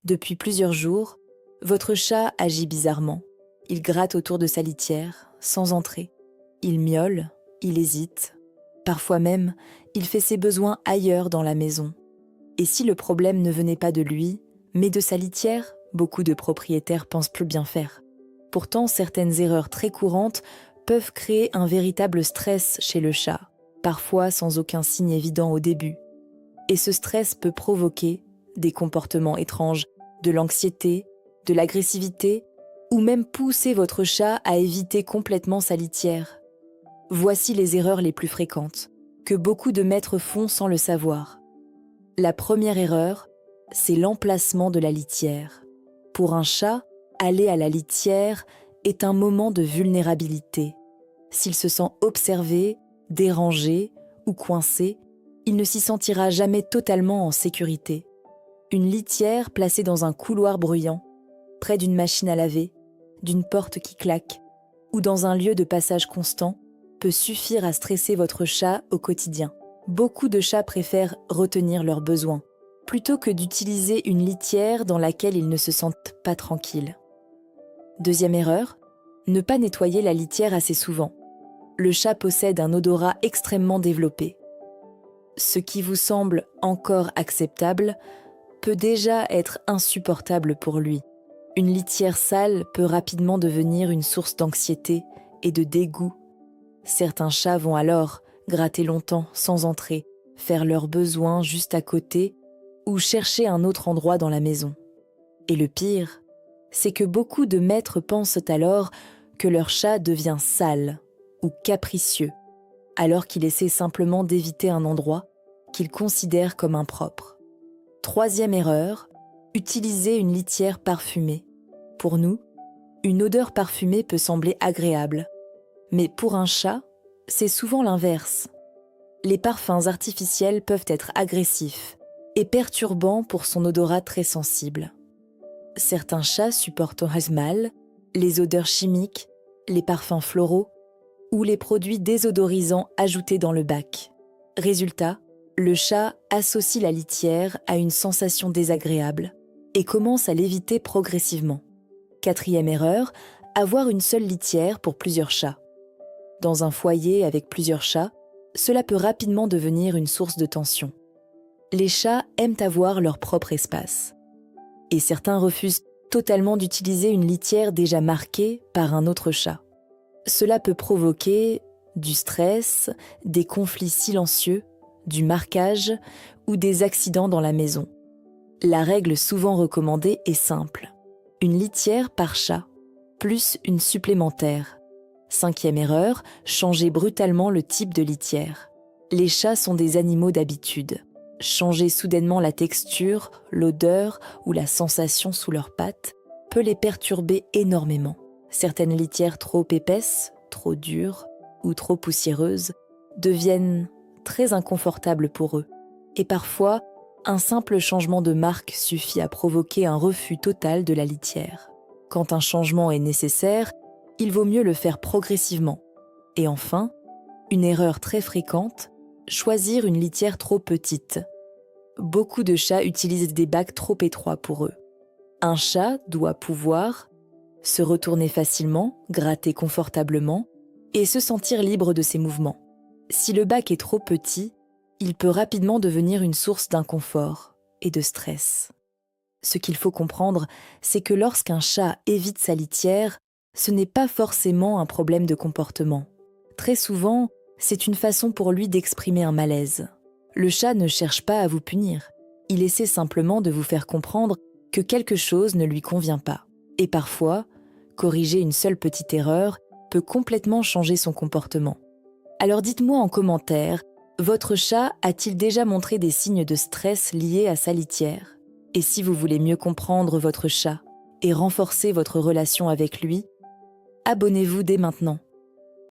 Depuis plusieurs jours, votre chat agit bizarrement. Il gratte autour de sa litière, sans entrer. Il miaule, il hésite. Parfois même, il fait ses besoins ailleurs dans la maison. Et si le problème ne venait pas de lui, mais de sa litière, beaucoup de propriétaires pensent plus bien faire. Pourtant, certaines erreurs très courantes peuvent créer un véritable stress chez le chat, parfois sans aucun signe évident au début. Et ce stress peut provoquer des comportements étranges, de l'anxiété, de l'agressivité, ou même pousser votre chat à éviter complètement sa litière. Voici les erreurs les plus fréquentes, que beaucoup de maîtres font sans le savoir. La première erreur, c'est l'emplacement de la litière. Pour un chat, aller à la litière est un moment de vulnérabilité. S'il se sent observé, dérangé ou coincé, il ne s'y sentira jamais totalement en sécurité. Une litière placée dans un couloir bruyant, près d'une machine à laver, d'une porte qui claque, ou dans un lieu de passage constant, peut suffire à stresser votre chat au quotidien. Beaucoup de chats préfèrent retenir leurs besoins, plutôt que d'utiliser une litière dans laquelle ils ne se sentent pas tranquilles. Deuxième erreur, ne pas nettoyer la litière assez souvent. Le chat possède un odorat extrêmement développé. Ce qui vous semble encore acceptable peut déjà être insupportable pour lui. Une litière sale peut rapidement devenir une source d'anxiété et de dégoût. Certains chats vont alors gratter longtemps sans entrer, faire leurs besoins juste à côté ou chercher un autre endroit dans la maison. Et le pire, c'est que beaucoup de maîtres pensent alors que leur chat devient sale ou capricieux, alors qu'il essaie simplement d'éviter un endroit qu'ils considèrent comme impropre. Troisième erreur, utiliser une litière parfumée. Pour nous, une odeur parfumée peut sembler agréable, mais pour un chat, c'est souvent l'inverse. Les parfums artificiels peuvent être agressifs et perturbants pour son odorat très sensible. Certains chats supportent mal les odeurs chimiques, les parfums floraux ou les produits désodorisants ajoutés dans le bac. Résultat, le chat associe la litière à une sensation désagréable et commence à l'éviter progressivement. Quatrième erreur, avoir une seule litière pour plusieurs chats. Dans un foyer avec plusieurs chats, cela peut rapidement devenir une source de tension. Les chats aiment avoir leur propre espace. Et certains refusent totalement d'utiliser une litière déjà marquée par un autre chat. Cela peut provoquer du stress, des conflits silencieux, du marquage ou des accidents dans la maison. La règle souvent recommandée est simple. Une litière par chat, plus une supplémentaire. Cinquième erreur, changer brutalement le type de litière. Les chats sont des animaux d'habitude. Changer soudainement la texture, l'odeur ou la sensation sous leurs pattes peut les perturber énormément. Certaines litières trop épaisses, trop dures ou trop poussiéreuses deviennent très inconfortables pour eux. Et parfois, un simple changement de marque suffit à provoquer un refus total de la litière. Quand un changement est nécessaire, il vaut mieux le faire progressivement. Et enfin, une erreur très fréquente, choisir une litière trop petite. Beaucoup de chats utilisent des bacs trop étroits pour eux. Un chat doit pouvoir se retourner facilement, gratter confortablement et se sentir libre de ses mouvements. Si le bac est trop petit, il peut rapidement devenir une source d'inconfort et de stress. Ce qu'il faut comprendre, c'est que lorsqu'un chat évite sa litière, ce n'est pas forcément un problème de comportement. Très souvent, c'est une façon pour lui d'exprimer un malaise. Le chat ne cherche pas à vous punir. Il essaie simplement de vous faire comprendre que quelque chose ne lui convient pas. Et parfois, corriger une seule petite erreur peut complètement changer son comportement. Alors dites-moi en commentaire, votre chat a-t-il déjà montré des signes de stress liés à sa litière ? Et si vous voulez mieux comprendre votre chat et renforcer votre relation avec lui, abonnez-vous dès maintenant.